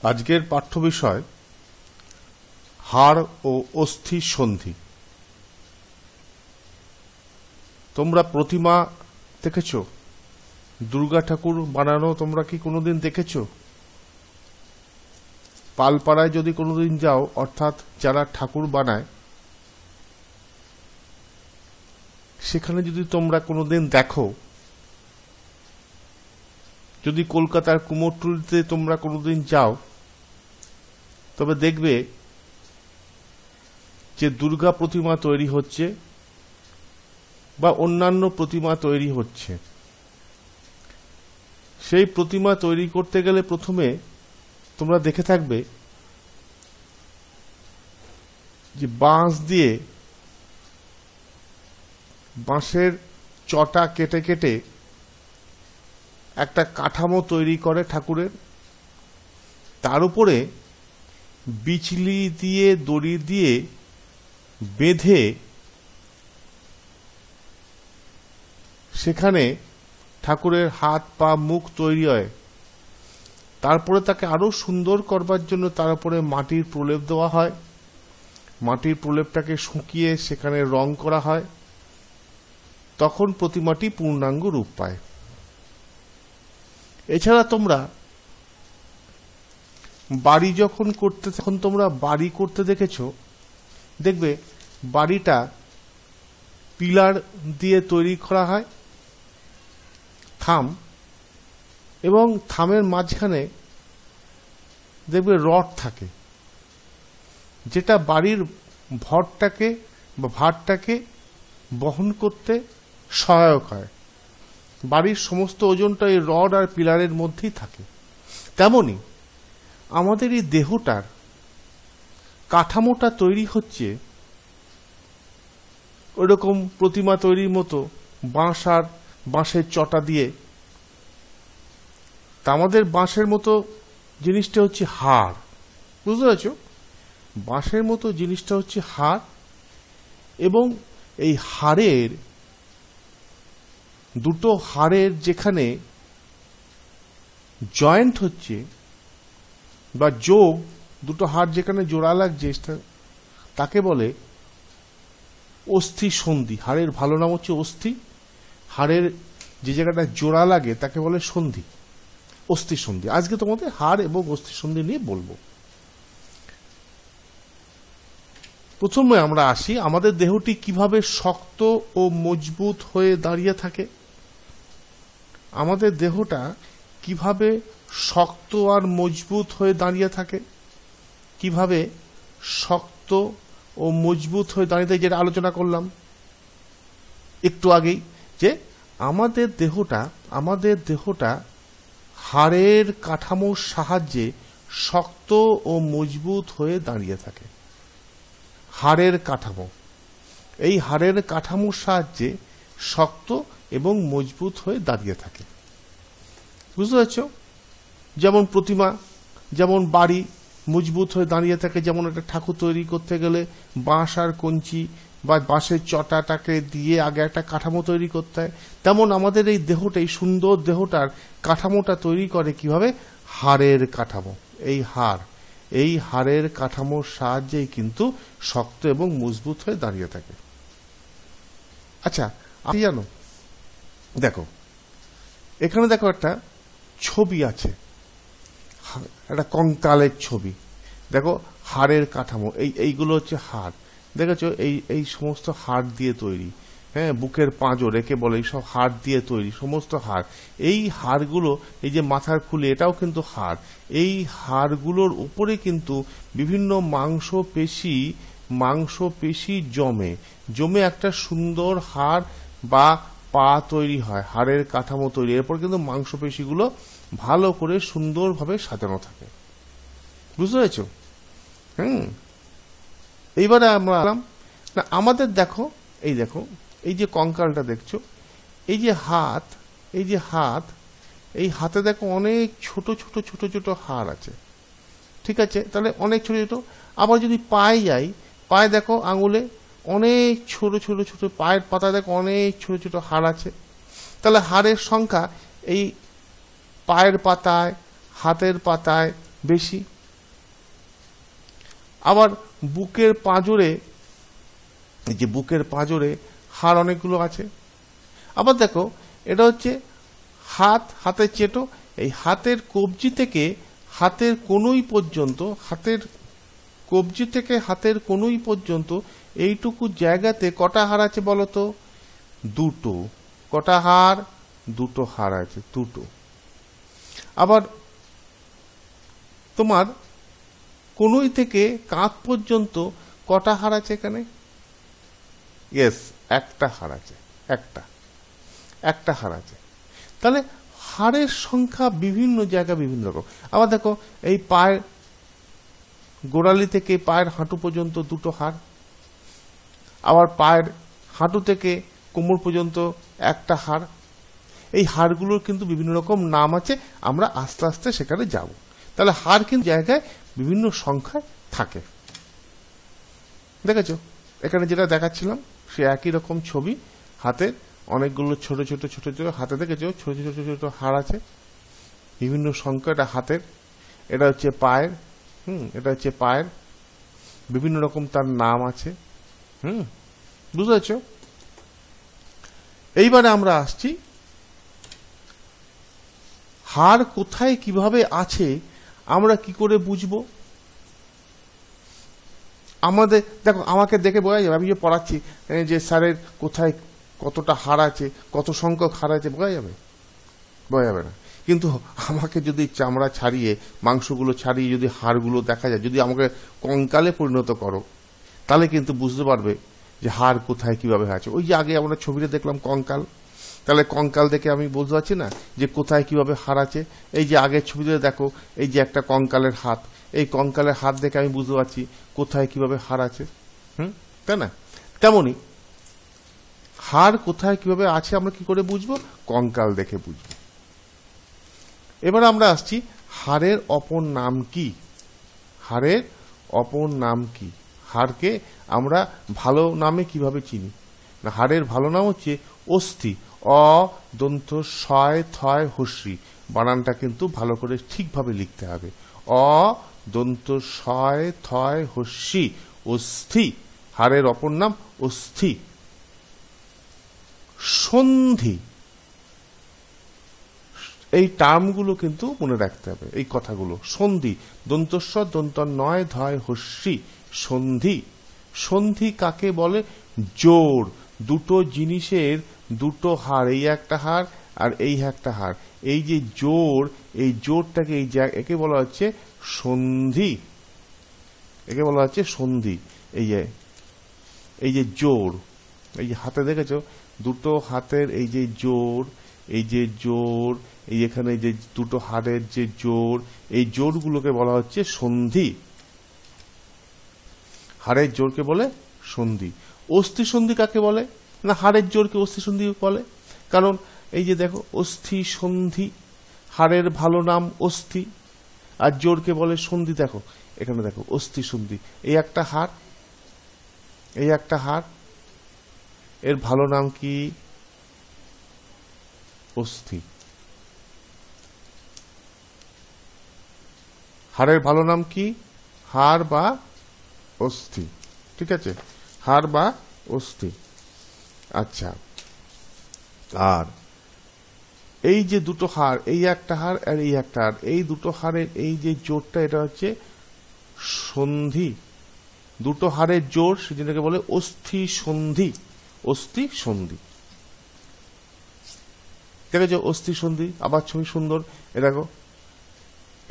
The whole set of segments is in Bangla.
আজকের পাঠ্য বিষয় হাড় ও অস্থি সন্ধি। তোমরা প্রতিমা দেখেছো? দুর্গা ঠাকুর বানানো তোমরা কি কোনোদিন দেখেছো? পালপাড়ায় যদি কোনোদিন যাও, অর্থাৎ যারা ঠাকুর বানায় সেখানে যদি তোমরা কোনোদিন দেখো, যদি কলকাতার কুমোরটুলিতে তোমরা কোনোদিন যাও, তবে দেখবে যে দুর্গা প্রতিমা তৈরি হচ্ছে বা অন্যান্য প্রতিমা তৈরি হচ্ছে। সেই প্রতিমা তৈরি করতে গেলে প্রথমে তোমরা দেখে থাকবে যে বাঁশের চটা কেটে কেটে একটা কাঠামো তৈরি করে ঠাকুরের, তার উপরে বিচলি দিয়ে দড়ি দিয়ে বেঁধে সেখানে ঠাকুরের হাত পা মুখ তৈরি হয়। তারপরে তাকে আরো সুন্দর করবার জন্য তার উপরে মাটির প্রলেপ দেওয়া হয়। মাটির প্রলেপটাকে শুকিয়ে সেখানে রং করা হয়, তখন প্রতিমাটি পূর্ণাঙ্গ রূপ পায়। এছাড়া তোমরা বাড়ি যখন তোমরা বাড়ি করতে দেখেছো, দেখবে বাড়িটা পিলার দিয়ে তৈরি করা হয়, থাম, এবং থামের মাঝখানে দেখবে রড থাকে, যেটা বাড়ির ভরটাকে বা ভারটাকে বহন করতে সহায়ক হয়। বাড়ির সমস্ত ওজনটা এই রড আর পিলারের মধ্যেই থাকে। তেমনি আমাদের এই দেহটার কাঠামোটা তৈরি হচ্ছে ওইরকম প্রতিমা তৈরির মতো বাঁশ আর বাঁশের চটা দিয়ে। তা আমাদের বাঁশের মতো জিনিসটা হচ্ছে হাড়, বুঝতে পারছো? বাঁশের মতো জিনিসটা হচ্ছে হাড়, এবং এই হাড়ের দুটো হাড়ের যেখানে জয়েন্ট হচ্ছে বা যোগ, দুটো হাড় যেখানে জোড়া লাগছে তাকে বলে অস্থি সন্ধি। হাড়ের ভালো নাম হচ্ছে অস্থি, হাড়ের যে জায়গাটা জোড়া লাগে তাকে বলে সন্ধি, অস্থি সন্ধি। আজকে তোমাদের হাড় এবং অস্থি সন্ধি নিয়ে বলবো। প্রথমে আমরা আসি আমাদের দেহটি কিভাবে শক্ত ও মজবুত হয়ে দাঁড়িয়ে থাকে। আমাদের দেহটা কিভাবে শক্ত আর মজবুত হয়ে দাঁড়িয়ে থাকে, কিভাবে শক্ত ও মজবুত হয়ে দাঁড়িয়ে থাকে, যেটা আলোচনা করলাম একটু আগেই, যে আমাদের দেহটা হাড়ের কাঠামোর সাহায্যে শক্ত ও মজবুত হয়ে দাঁড়িয়ে থাকে। হাড়ের কাঠামো, এই হাড়ের কাঠামোর সাহায্যে শক্ত এবং মজবুত হয়ে দাঁড়িয়ে থাকে, বুঝতে পারছো? যেমন প্রতিমা, যেমন বাড়ি মজবুত হয়ে দাঁড়িয়ে থাকে, যেমন একটা ঠাকুর তৈরি করতে গেলে বাঁশ আর কঞ্চি বা বাঁশের চটাটাকে দিয়ে আগে একটা কাঠামো তৈরি করতে হয়, তেমন আমাদের এই দেহটা, এই সুন্দর দেহটার কাঠামোটা তৈরি করে কিভাবে? হাড়ের কাঠামো। এই হাড়ের কাঠামোর সাহায্যেই কিন্তু শক্ত এবং মজবুত হয়ে দাঁড়িয়ে থাকে। আচ্ছা, আপনি জানো, দেখো এখানে দেখো একটা ছবি আছে, একটা কঙ্কালের ছবি। দেখো হাড়ের কাঠামো, এইগুলো হচ্ছে হাড়, দেখেছো? এই সমস্ত হাড় দিয়ে তৈরি, হ্যাঁ, বুকের পাঁজর একে বলে, এইসব হাড় দিয়ে তৈরি সমস্ত হাড়। এই হাড়গুলো, এই যে মাথার খুলি, এটাও কিন্তু হাড়। এই হাড়গুলোর উপরে কিন্তু বিভিন্ন মাংসপেশি জমে একটা সুন্দর হাড় বা পা তৈরি হয়, হাড়ের কাঠামো তৈরি। এরপর কিন্তু মাংসপেশিগুলো ভালো করে সুন্দরভাবে সাজানো থাকে, বুঝতে পেরেছ? এইবারে আমরা আমাদের দেখো, এই যে কঙ্কালটা দেখছো, এই যে হাত, এই হাতে দেখো অনেক ছোট ছোট হাড় আছে, ঠিক আছে? তাহলে অনেক ছোট ছোট। আবার যদি পায়ে যাই, পায়ে দেখো আঙুলে অনেক ছোট ছোট, পায়ের পাতা দেখো অনেক ছোট ছোট হাড় আছে। তাহলে হাড়ের সংখ্যা এই পায়ের পাতায়, হাতের পাতায় বেশি, আবার বুকের পাঁজরে, এই যে বুকের পাঁজরে হাড় অনেকগুলো আছে। আবার দেখো এটা হচ্ছে হাত, হাতের চেটো, এই হাতের কবজি থেকে হাতের কনুই পর্যন্ত, হাতের কবজি থেকে হাতের কনুই পর্যন্ত এইটুকু জায়গাতে কটা হাড় আছে বলো তো? দুটো। কটা হাড়? দুটো হাড় আছে, দুটো। আবার তোমার কনুই থেকে কাঁধ পর্যন্ত কটা হাড় আছে এখানে? ইয়েস, একটা হাড় আছে, একটা হাড় আছে। তাহলে হাড়ের সংখ্যা বিভিন্ন জায়গায় বিভিন্ন রকম। আবার দেখো এই পায়ের গোড়ালি থেকে পায়ের হাঁটু পর্যন্ত দুটো হাড়, আবার পায়ের হাঁটু থেকে কোমর পর্যন্ত একটা হাড়। এই হাড়গুলোর কিন্তু বিভিন্ন রকম নাম আছে, আমরা আস্তে আস্তে সেখানে যাব। তাহলে হাড় কিন্তু জায়গায় বিভিন্ন সংখ্যায় থাকে। দেখেছো এখানে যেটা দেখাচ্ছিলাম সে একই রকম ছবি, হাতে অনেকগুলো ছোট ছোট ছোট ছোট হাতে দেখেছো ছোট ছোট ছোট ছোট হাড় আছে বিভিন্ন সংখ্যা। এটা হাতের, এটা হচ্ছে পায়ের, এটা হচ্ছে পায়ের, বিভিন্ন রকম তার নাম আছে। বুঝেছ? এইবারে আমরা আসছি হাড় কোথায় কিভাবে আছে আমরা কি করে বুঝবো? আমাদের দেখো, আমাকে দেখে বোঝা যাবে, আমি যে পড়াচ্ছি যে স্যারের কোথায় কতটা হাড় আছে, কত সংখ্যক হাড় আছে, বোঝা যাবে? বোঝা যাবে না। কিন্তু আমাকে যদি চামড়া ছাড়িয়ে, মাংসগুলো ছাড়িয়ে যদি হাড়গুলো দেখা যায়, যদি আমাকে কঙ্কালে পরিণত করো, তাহলে কিন্তু বুঝতে পারবে যে হাড় কোথায় কিভাবে আছে। ওই যে আগে আমরা ছবিটা দেখলাম কঙ্কাল, তাহলে কঙ্কাল দেখে আমি বুঝতে পারছি না যে কোথায় কিভাবে হাড় আছে। এই যে আগের ছবিতে দেখো, এই যে একটা কঙ্কালের হাত, এই কঙ্কালের হাত দেখে আমি বুঝতে পারছি কোথায় কিভাবে হাড় আছে। তাই না? তেমনি হাড় কোথায় কিভাবে আছে আমরা কি করে বুঝবো? কঙ্কাল দেখে বুঝবো। এবার আমরা আসছি হাড়ের অপর নাম কি? হাড়ের অপর নাম কি? হাড়কে আমরা ভালো নামে কিভাবে চিনি? না, হাড়ের ভালো নাম হচ্ছে অস্থি। অ দন্ত শয় থয় হস্যি, বানানটা কিন্তু ভালো করে ঠিকভাবে লিখতে হবে। অ দন্ত শয় থয় হস্যি, অস্থি। হাড়ের অপর নাম অস্থি। সন্ধি, এই টার্মগুলো কিন্তু মনে রাখতে হবে, এই কথাগুলো। সন্ধি, দন্তস্ব দন্ত নয় ধয় হস্যি, সন্ধি। সন্ধি কাকে বলে? জোড়। দুটো জিনিসের দুটো হাড়, এই একটা হাড় আর এই একটা হাড়, এই যে জোড়, এই জোড়টাকে একে বলা হচ্ছে সন্ধি। একে বলা হচ্ছে সন্ধি। এই যে জোড়, এই যে হাতে দেখেছো দুটো হাতের এই যে জোড়, এই যে জোড়, এই এখানে যে দুটো হাড়ের যে জোড়, এই জোড়গুলোকে বলা হচ্ছে সন্ধি। হাড়ের জোড়কে বলে সন্ধি। অস্থি সন্ধি কাকে বলে? না, হাড়ের জোড়কে অস্থি সন্ধি বলে। কারণ এই যে দেখো অস্থি সন্ধি, হাড়ের ভালো নাম অস্থি, আর জোড়কে বলে সন্ধি। দেখো এখানে দেখো অস্থি সন্ধি, এই একটা হাড়, এই একটা হাড়, এর ভালো নাম কি? অস্থি। হাড়ের ভালো নাম কি? হাড় বা অস্থি। ঠিক আছে, হাড় বা অস্থি। আচ্ছা, আর এই যে দুটো হাড়, এই একটা হাড় আর এই একটা হাড়, এই দুটো হাড়ের এই যে জোড়টা, এটা হচ্ছে সন্ধি। দুটো হাড়ের জোড়, সেটাকে বলে অস্থি সন্ধি। অস্থি সন্ধি। দেখেছো অস্থি সন্ধি? আবার ছবি সুন্দর, এ দেখো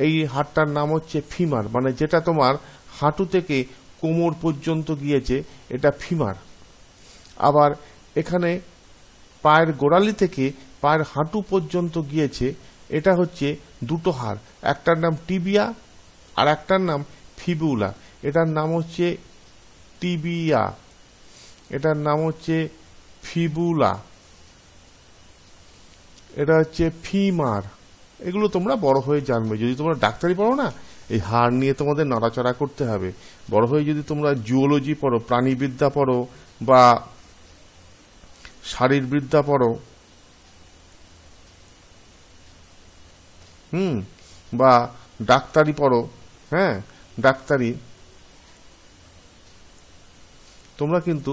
এই হাড়টার নাম হচ্ছে ফিমার, মানে যেটা তোমার হাঁটু থেকে কোমর পর্যন্ত গিয়েছে, এটা ফিমার। আবার এখানে পায়ের গোড়ালি থেকে পায়ের হাঁটু পর্যন্ত গিয়েছে, এটা হচ্ছে দুটো হাড়, একটার নাম টিবিয়া আর একটার নাম ফিবুলা। এটার নাম হচ্ছে টিবিয়া, এটার নাম হচ্ছে ফিবুলা, এটা হচ্ছে ফিমার। এগুলো তোমরা বড় হয়ে জানবে। যদি তোমরা ডাক্তারি পড়ো না, এই হাড় নিয়ে তোমাদের নড়াচড়া করতে হবে। বড় হয়ে যদি তোমরা জুওলজি পড়ো, প্রাণীবিদ্যা পড়ো, বা শারীরবিদ্যা পড়ো, বা ডাক্তারি পড়ো, হ্যাঁ ডাক্তারি, তোমরা কিন্তু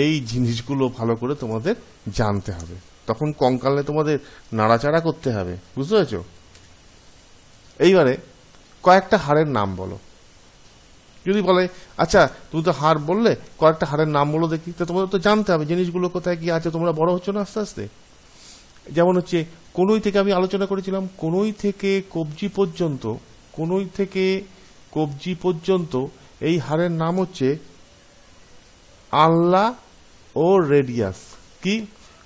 এই জিনিসগুলো ভালো করে তোমাদের জানতে হবে। তখন কঙ্কালে তোমাদের নাড়াচাড়া করতে হবে, বুঝতে পেরেছ? এইবারে কয়েকটা হাড়ের নাম বলো। যদি বলে আচ্ছা তুমি তো হাড় বললে, কয়েকটা হাড়ের নাম বলো দেখি, তো তোমাদের তো জানতে হবে জিনিসগুলো কোথায় কি আছে। তোমরা বড় হচ্ছ না আস্তে আস্তে। যেমন হচ্ছে কনুই থেকে আমি আলোচনা করেছিলাম, কনুই থেকে কবজি পর্যন্ত, কনুই থেকে কবজি পর্যন্ত এই হাড়ের নাম হচ্ছে আল্লা ও রেডিয়াস। কি?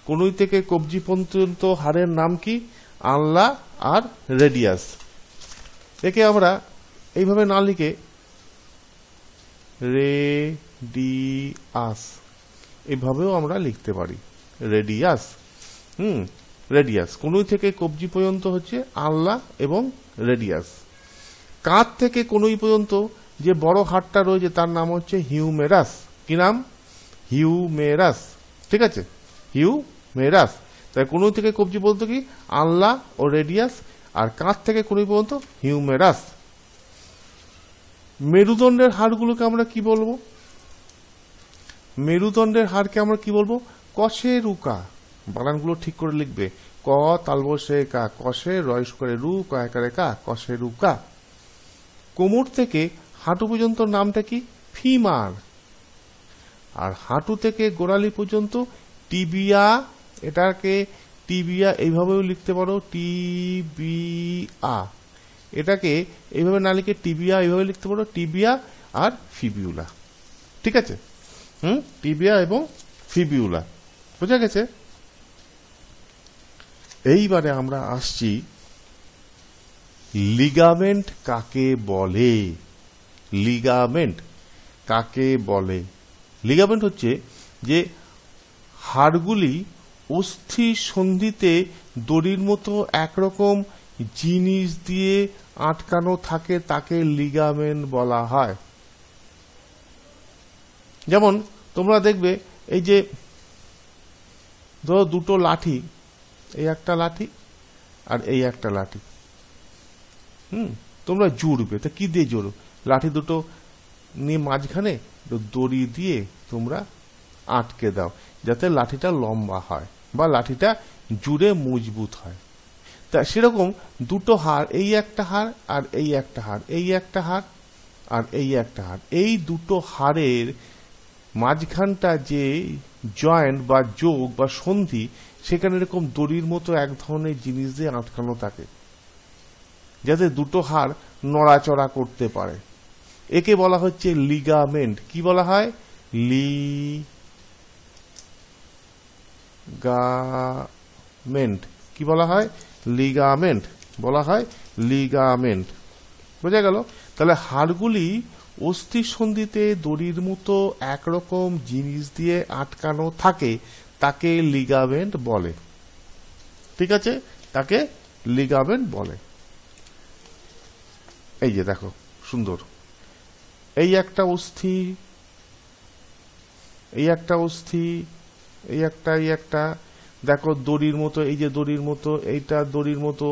কনুই থেকে কবজি পর্যন্ত হাড়ের নাম কি? আল্লা আর রেডিয়াস। একে আমরা এইভাবে না লিখে রেডিয়াস এইভাবেও আমরা লিখতে পারি, রেডিয়াস। রেডিয়াস কনুই থেকে কবজি পর্যন্ত হচ্ছে আল্লা এবং রেডিয়াস। কাঁধ থেকে কনুই পর্যন্ত যে বড় হাড়টা রয়েছে তার নাম হচ্ছে হিউমেরাস। কি নাম? হিউমেরাস। ঠিক আছে, হিউমেরাস। তাই কনুই থেকে কবজি পর্যন্ত কি? আল্লা ও রেডিয়াস। আর কাঁধ থেকে কনুই পর্যন্ত হিউমেরাস। মেরুদণ্ডের হাড়গুলোকে আমরা কি বলবো? মেরুদণ্ডের হাড়কে আমরা কি বলবো? কশেরুকা। বানানগুলো ঠিক করে লিখবে। ক তালবসে কা, কষে রয়স করে রু, কয়াকারে কা, কশেরুকা। কোমর থেকে হাঁটু পর্যন্ত নামটা কি? ফিমার। আর হাঁটু থেকে গোড়ালি পর্যন্ত টিবিয়া। এটাকে টিবিয়া এইভাবেও লিখতে পারো, টিবিয়া। এটাকে এইভাবে না লিখে টিবিয়া এইভাবে লিখতে পারো, টিবিয়া আর ফিবিউলা। ঠিক আছে, টিবিয়া এবং ফিবিউলা। বোঝা গেছে? এইবারে আমরা আসছি লিগামেন্ট কাকে বলে। লিগামেন্ট কাকে বলে? লিগামেন্ট হচ্ছে যে হাড়গুলি অস্থি সন্ধিতে দড়ির মতো একরকম জিনিস দিয়ে আটকানো থাকে, তাকে লিগামেন্ট বলা হয়। যেমন তোমরা দেখবে এই যে ধরো দুটো লাঠি, এই একটা লাঠি আর এই একটা লাঠি, তোমরা জুড়বে, তা কি দিয়ে জোড়ো? লাঠি দুটো নিয়ে মাঝখানে দড়ি দিয়ে তোমরা আটকে দাও, যাতে লাঠিটা লম্বা হয় বা লাঠিটা জুড়ে মজবুত হয়। তা সেরকম দুটো হাড়, এই একটা হাড় আর এই একটা হাড়, এই একটা হাড় আর এই একটা হাড়, এই দুটো হাড়ের মাঝখানটা যে জয়েন্ট বা যোগ বা সন্ধি, সেখানে এরকম দড়ির মতো এক ধরনের জিনিস দিয়ে আটকানো থাকে, যাতে দুটো হাড় নড়াচড়া করতে পারে। একে বলা হচ্ছে লিগামেন্ট। কি বলা হয়? লিগামেন্ট। কি বলা হয়? লিগামেন্ট বলা হয়, লিগামেন্ট। বোঝা গেল? তাহলে হাড়গুলি অস্থি সন্ধিতে দড়ির মতো একরকম জিনিস দিয়ে আটকানো থাকে, তাকে লিগামেন্ট বলে। ঠিক আছে, তাকে লিগামেন্ট বলে। এই যে দেখো সুন্দর, এই একটা অস্থি, এই একটা অস্থি, এই একটা দেখো দড়ির মতো, এই যে দড়ির মতো, এইটা দড়ির মতো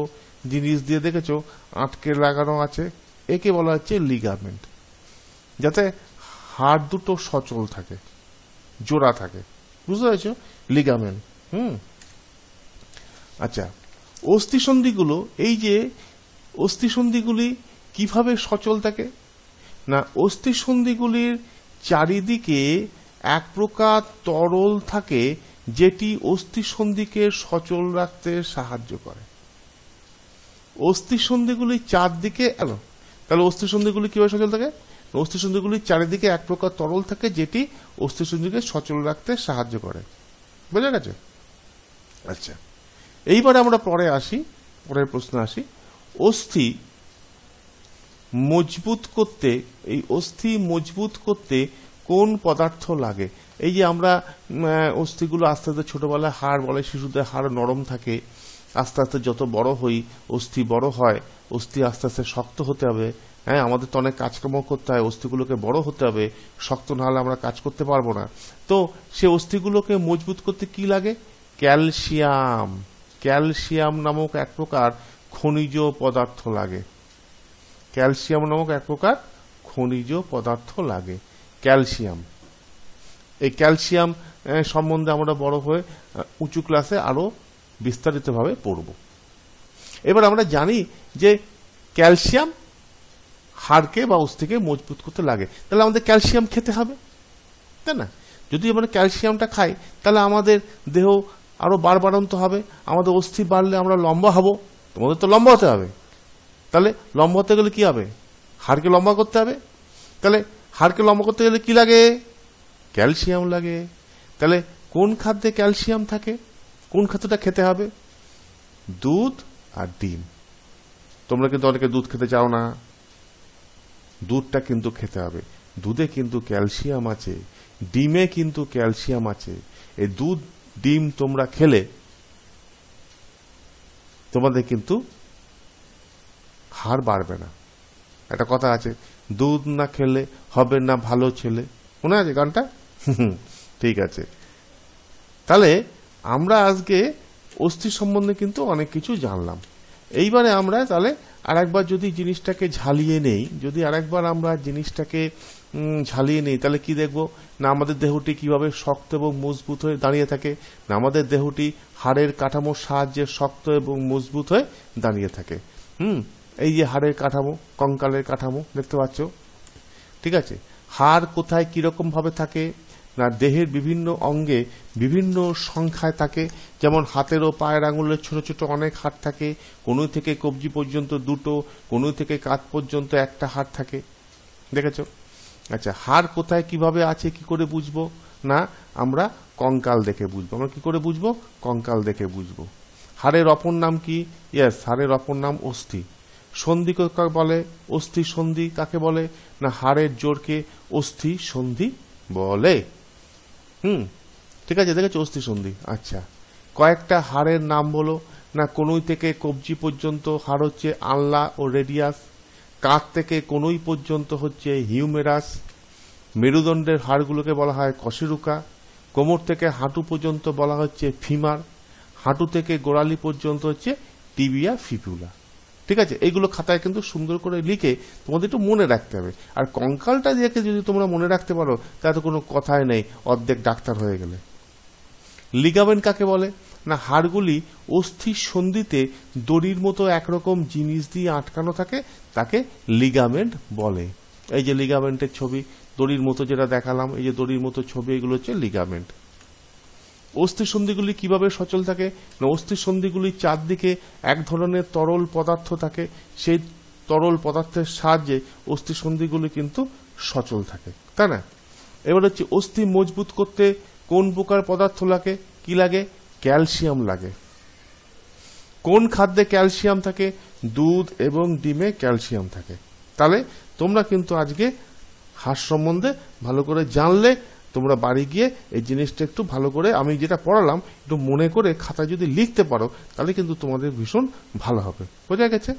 জিনিস দিয়ে দেখেছো আটকে লাগানো আছে, একে বলা হচ্ছে লিগামেন্ট, যাতে হাড় দুটো সচল থাকে, জোড়া থাকে। বুঝতে পেরেছো? লিগামেন্ট। আচ্ছা, অস্থিসন্ধিগুলো, এই যে অস্থিসন্ধিগুলি কিভাবে সচল থাকে না, অস্থিসন্ধিগুলির চারিদিকে এক প্রকার তরল থাকে, যেটি অস্থিসন্ধিকে সচল রাখতে সাহায্য করে। অস্থিসন্ধিগুলির চারদিকে এলো, তাহলে অস্থিসন্ধিগুলি কিভাবে সচল থাকে? অস্থিসন্ধিগুলির চারিদিকে এক প্রকার তরল থাকে, যেটি অস্থিসন্ধিকে সচল রাখতে সাহায্য করে। বোঝা গেছে? আচ্ছা, এইবারে আমরা পরের প্রশ্নে আসি। অস্থি মজবুত করতে, এই অস্থি মজবুত করতে কোন পদার্থ লাগে? এই যে আমরা অস্থিগুলো আস্তে আস্তে ছোটবেলায় হাড় বলে, শিশুদের হাড় নরম থাকে, আস্তে আস্তে যত বড় হই অস্থি বড় হয়, অস্থি আস্তে আস্তে শক্ত হতে হবে। হ্যাঁ, আমাদের তো অনেক কাজকর্ম করতে হয়, অস্থিগুলোকে বড় হতে হবে, শক্ত না হলে আমরা কাজ করতে পারবো না। তো সে অস্থিগুলোকে মজবুত করতে কি লাগে? ক্যালসিয়াম। ক্যালসিয়াম নামক এক প্রকার খনিজ পদার্থ লাগে। ক্যালসিয়াম নামক এক প্রকার খনিজ পদার্থ লাগে, ক্যালসিয়াম। এই ক্যালসিয়াম সম্বন্ধে আমরা বড় হয়ে উঁচু ক্লাসে আরো বিস্তারিতভাবে পড়ব। এবার আমরা জানি যে ক্যালসিয়াম হাড়কে বা অস্থিকে মজবুত করতে লাগে, তাহলে আমাদের ক্যালসিয়াম খেতে হবে, তাই না? যদি আমরা ক্যালসিয়ামটা খাই তাহলে আমাদের দেহ আরো বাড়বাড়ন্ত হবে, আমাদের অস্থি বাড়লে আমরা লম্বা হব, তোমাদের তো লম্বা হতে হবে। তাহলে লম্বা হতে গেলে কি হবে? হাড়কে লম্বা করতে হবে। তাহলে হাড়কে লম্বা করতে গেলে কি লাগে? ক্যালসিয়াম লাগে। তাহলে কোন খাদ্যে ক্যালসিয়াম থাকে? কোন খাদ্যটা খেতে হবে? দুধ আর ডিম। তোমরা কিন্তু অনেকে দুধ খেতে চাও না, দুধটা কিন্তু খেতে হবে। দুধে কিন্তু ক্যালসিয়াম আছে, ডিমে কিন্তু ক্যালসিয়াম আছে। এই দুধ ডিম তোমরা খেলে তোমাদের কিন্তু হাড় বাড়বে না। একটা কথা আছে, দুধ না খেলে হবে না ভালো ছেলে, মনে আছে গানটা? ঠিক আছে, তাহলে আমরা আজকে অস্থি সম্বন্ধে কিন্তু অনেক কিছু জানলাম। এইবারে আমরা তাহলে আরেকবার যদি জিনিসটাকে ঝালিয়ে নেই, যদি আরেকবার আমরা জিনিসটাকে ঝালিয়ে নেই, তাহলে কি দেখবো না আমাদের দেহটি কিভাবে শক্ত এবং মজবুত হয়ে দাঁড়িয়ে থাকে, না আমাদের দেহটি হাড়ের কাঠামোর সাহায্যে শক্ত এবং মজবুত হয়ে দাঁড়িয়ে থাকে। এই যে হাড়ের কাঠামো, কঙ্কালের কাঠামো দেখতে পাচ্ছ, ঠিক আছে? হাড় কোথায় কিরকম ভাবে থাকে না দেহের বিভিন্ন অঙ্গে বিভিন্ন সংখ্যায় থাকে। যেমন হাতের ও পায়ের আঙুলের ছোট ছোট অনেক হাড় থাকে, কনুই থেকে কবজি পর্যন্ত দুটো, কনুই থেকে কাঁধ পর্যন্ত একটা হাড় থাকে, দেখেছ? আচ্ছা, হাড় কোথায় কিভাবে আছে কি করে বুঝবো? না আমরা কঙ্কাল দেখে বুঝবো। আমরা কি করে বুঝবো? কঙ্কাল দেখে বুঝবো। হাড়ের অপর নাম কি? ইয়েস, হাড়ের অপর নাম অস্থি। সন্ধি কাকে বলে? অস্থি সন্ধি কাকে বলে? না হাড়ের জোরকে অস্থি সন্ধি বলে। ঠিক আছে, দেখেছো অস্থি সন্ধি। আচ্ছা, কয়েকটা হাড়ের নাম বলো। না কনুই থেকে কবজি পর্যন্ত হাড় হচ্ছে আনলা ও রেডিয়াস, কাঁধ থেকে কনুই পর্যন্ত হচ্ছে হিউমেরাস, মেরুদণ্ডের হাড়গুলোকে বলা হয় কশেরুকা, কোমর থেকে হাঁটু পর্যন্ত বলা হচ্ছে ফিমার, হাঁটু থেকে গোড়ালি পর্যন্ত হচ্ছে টিবিয়া ফিপুলা। ঠিক আছে, এইগুলো খাতায় কিন্তু সুন্দর করে লিখে তোমাদের একটু মনে রাখতে হবে। আর কঙ্কালটা দেখে যদি তোমরা মনে রাখতে পারো তাহলে তো কোনো কথাই নেই, অর্ধেক ডাক্তার হয়ে গেলে। লিগামেন্ট কাকে বলে? না হাড়গুলি অস্থির সন্ধিতে দড়ির মতো একরকম জিনিস দিয়ে আটকানো থাকে, তাকে লিগামেন্ট বলে। এই যে লিগামেন্টের ছবি, দড়ির মতো যেটা দেখালাম, এই যে দড়ির মতো ছবি, এগুলো হচ্ছে লিগামেন্ট। অস্থিসন্ধিগুলি কিভাবে সচল থাকে? না অস্থিসন্ধিগুলির চারদিকে এক ধরনের তরল পদার্থ থাকে, সেই তরল পদার্থের সাহায্যে অস্থিসন্ধিগুলি কিন্তু সচল থাকে, তাই না? এবার হচ্ছে অস্থি মজবুত করতে কোন প্রকার পদার্থ লাগে? কি লাগে? ক্যালসিয়াম লাগে। কোন খাদ্যে ক্যালসিয়াম থাকে? দুধ এবং ডিমে ক্যালসিয়াম থাকে। তাহলে তোমরা কিন্তু আজকে হাড় সম্বন্ধে ভালো করে জানলে। তোমরা বাড়ি গিয়ে এই জিনিসটা একটু ভালো করে আমি যেটা পড়ালাম একটু মনে করে খাতায় যদি লিখতে পারো তাহলে কিন্তু তোমাদের ভীষণ ভালো হবে। বোঝা গেছে?